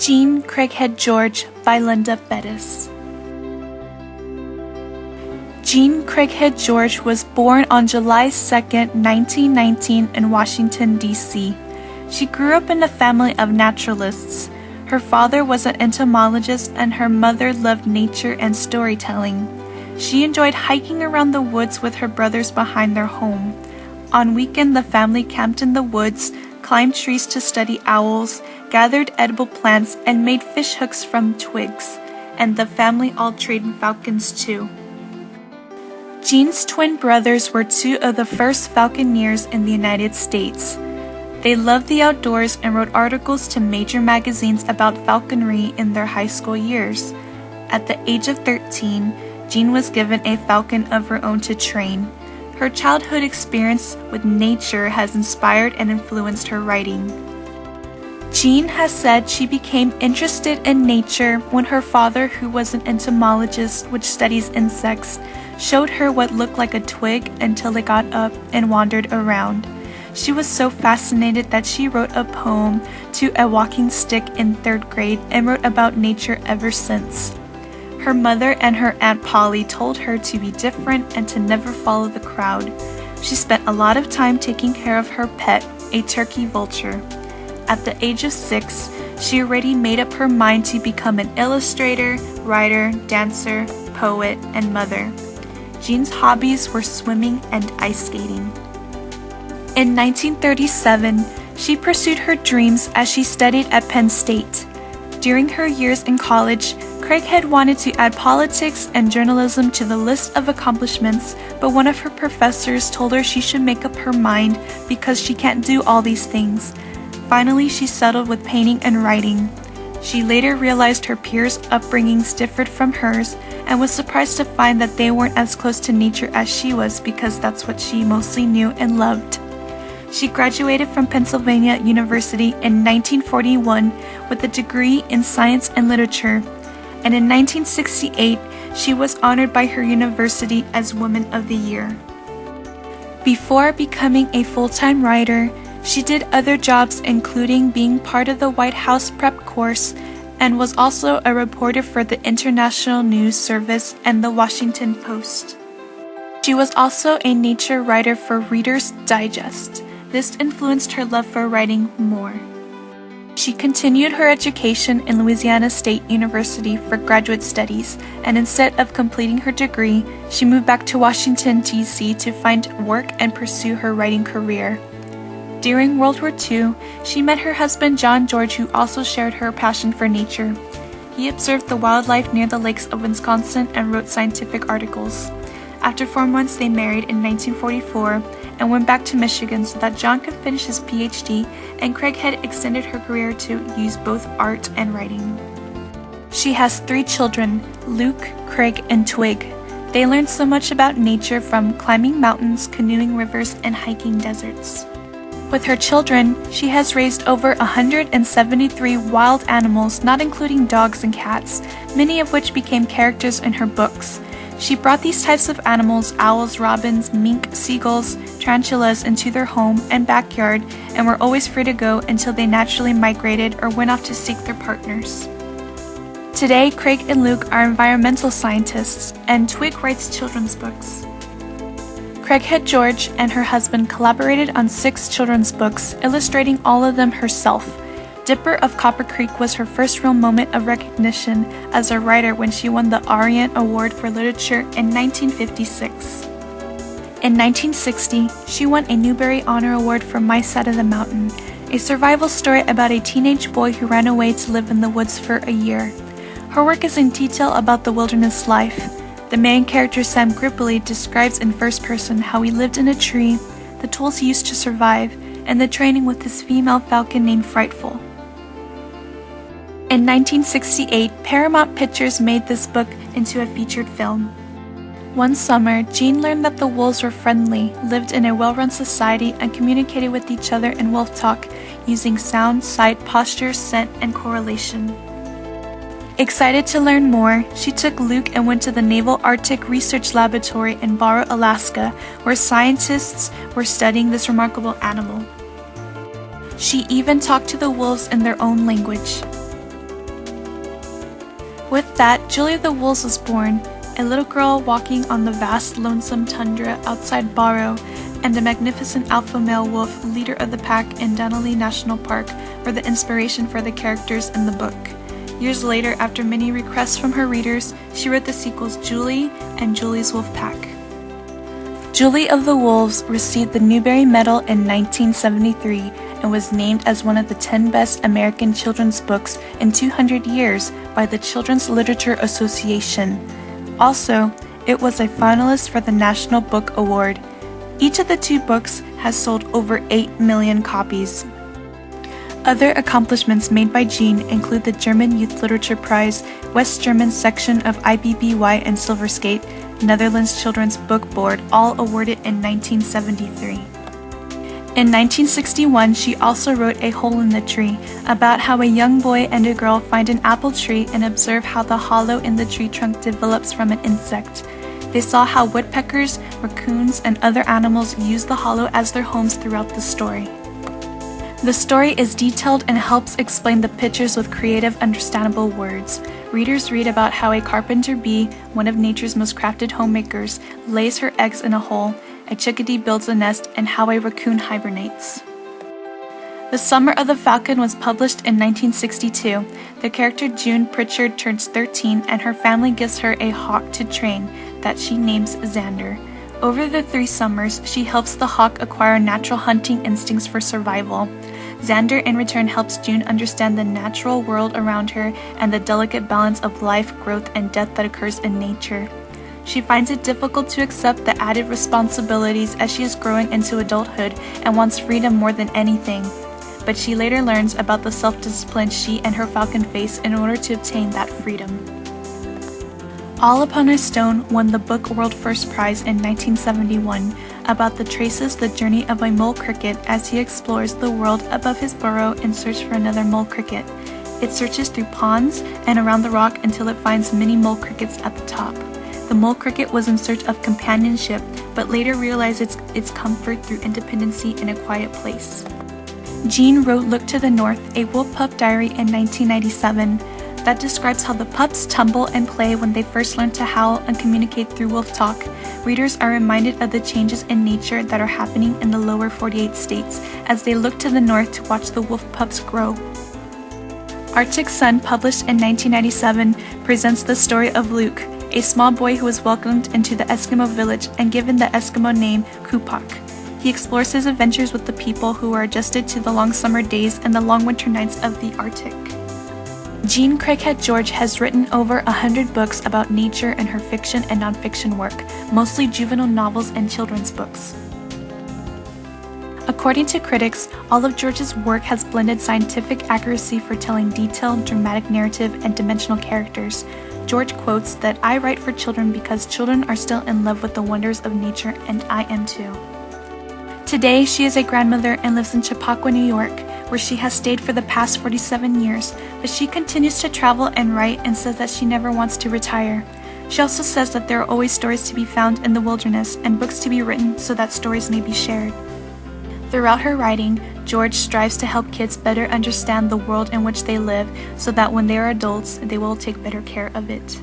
Jean Craighead George by Linda Bettis. Jean Craighead George was born on July 2, 1919 in Washington, D.C. She grew up in a family of naturalists. Her father was an entomologist and her mother loved nature and storytelling. She enjoyed hiking around the woods with her brothers behind their home. On weekend, the family camped in the woods, climbed trees to study owls, gathered edible plants, and made fish hooks from twigs. And the family all trained falcons too. Jean's twin brothers were two of the first falconeers in the United States. They loved the outdoors and wrote articles to major magazines about falconry in their high school years. At the age of 13, Jean was given a falcon of her own to train. Her childhood experience with nature has inspired and influenced her writing. Jean has said she became interested in nature when her father, who was an entomologist which studies insects, showed her what looked like a twig until it got up and wandered around. She was so fascinated that she wrote a poem to a walking stick in 3rd grade and wrote about nature ever since. Her mother and her Aunt Polly told her to be different and to never follow the crowd. She spent a lot of time taking care of her pet, a turkey vulture. At the age of 6, she already made up her mind to become an illustrator, writer, dancer, poet, and mother. Jean's hobbies were swimming and ice skating. In 1937, she pursued her dreams as she studied at Penn State. During her years in college, Craighead wanted to add politics and journalism to the list of accomplishments, but one of her professors told her she should make up her mind because she can't do all these things. Finally, she settled with painting and writing. She later realized her peers' upbringings differed from hers and was surprised to find that they weren't as close to nature as she was because that's what she mostly knew and loved. She graduated from Pennsylvania University in 1941 with a degree in science and literature, and in 1968 she was honored by her university as Woman of the Year. Before becoming a full-time writer, she did other jobs including being part of the White House prep course and was also a reporter for the International News Service and the Washington Post. She was also a nature writer for Reader's Digest. This influenced her love for writing more. She continued her education in Louisiana State University for graduate studies, and instead of completing her degree, she moved back to Washington, D.C. to find work and pursue her writing career. During World War II, she met her husband John George, who also shared her passion for nature. He observed the wildlife near the lakes of Wisconsin and wrote scientific articles. After 4 months, they married in 1944 and went back to Michigan so that John could finish his PhD, and Craighead extended her career to use both art and writing. She has 3 children, Luke, Craig, and Twig. They learned so much about nature from climbing mountains, canoeing rivers, and hiking deserts. With her children, she has raised over 173 wild animals, not including dogs and cats, many of which became characters in her books. She brought these types of animals, owls, robins, mink, seagulls, tarantulas, into their home and backyard and were always free to go until they naturally migrated or went off to seek their partners. Today, Craig and Luke are environmental scientists, and Twig writes children's books. Craighead George and her husband collaborated on 6 children's books, illustrating all of them herself. Dipper of Copper Creek was her first real moment of recognition as a writer when she won the Orient Award for Literature in 1956. In 1960, she won a Newbery Honor Award for My Side of the Mountain, a survival story about a teenage boy who ran away to live in the woods for a year. Her work is in detail about the wilderness life. The main character Sam Grippoli describes in first person how he lived in a tree, the tools he used to survive, and the training with his female falcon named Frightful. In 1968, Paramount Pictures made this book into a featured film. One summer, Jean learned that the wolves were friendly, lived in a well-run society, and communicated with each other in wolf talk using sound, sight, posture, scent, and correlation. Excited to learn more, she took Luke and went to the Naval Arctic Research Laboratory in Barrow, Alaska, where scientists were studying this remarkable animal. She even talked to the wolves in their own language. With that, Julie of the Wolves was born, a little girl walking on the vast lonesome tundra outside Barrow, and a magnificent alpha male wolf, leader of the pack in Denali National Park, were the inspiration for the characters in the book. Years later, after many requests from her readers, she wrote the sequels Julie and Julie's Wolf Pack. Julie of the Wolves received the Newbery Medal in 1973 and was named as one of the 10 best American children's books in 200 years by the Children's Literature Association. Also, it was a finalist for the National Book Award. Each of the two books has sold over 8 million copies. Other accomplishments made by Jean include the German Youth Literature Prize, West German section of IBBY and Silver Skate, Netherlands Children's Book Board, all awarded in 1973. In 1961, she also wrote A Hole in the Tree, about how a young boy and a girl find an apple tree and observe how the hollow in the tree trunk develops from an insect. They saw how woodpeckers, raccoons, and other animals use the hollow as their homes throughout the story. The story is detailed and helps explain the pictures with creative, understandable words. Readers read about how a carpenter bee, one of nature's most crafted homemakers, lays her eggs in a hole, a chickadee builds a nest, and how a raccoon hibernates. The Summer of the Falcon was published in 1962. The character June Pritchard turns 13 and her family gives her a hawk to train that she names Xander. Over the 3 summers, she helps the hawk acquire natural hunting instincts for survival. Xander in return helps June understand the natural world around her and the delicate balance of life, growth, and death that occurs in nature. She finds it difficult to accept the added responsibilities as she is growing into adulthood and wants freedom more than anything. But she later learns about the self-discipline she and her falcon face in order to obtain that freedom. All Upon a Stone won the Book World First Prize in 1971, about the traces the journey of a mole cricket as he explores the world above his burrow in search for another mole cricket. It searches through ponds and around the rock until it finds many mole crickets at the top. The mole cricket was in search of companionship, but later realizes its comfort through independency in a quiet place. Jean wrote Look to the North, a Wolf Pup diary in 1997. That describes how the pups tumble and play when they first learn to howl and communicate through wolf talk. Readers are reminded of the changes in nature that are happening in the lower 48 states as they look to the north to watch the wolf pups grow. Arctic Sun, published in 1997, presents the story of Luke, a small boy who is welcomed into the Eskimo village and given the Eskimo name Kupak. He explores his adventures with the people who are adjusted to the long summer days and the long winter nights of the Arctic. Jean Craighead George has written over 100 books about nature in her fiction and nonfiction work, mostly juvenile novels and children's books. According to critics, all of George's work has blended scientific accuracy for telling detailed, dramatic narrative and dimensional characters. George quotes that I write for children because children are still in love with the wonders of nature, and I am too. Today, she is a grandmother and lives in Chappaqua, New York, where she has stayed for the past 47 years, but she continues to travel and write and says that she never wants to retire. She also says that there are always stories to be found in the wilderness and books to be written so that stories may be shared. Throughout her writing, George strives to help kids better understand the world in which they live so that when they are adults, they will take better care of it.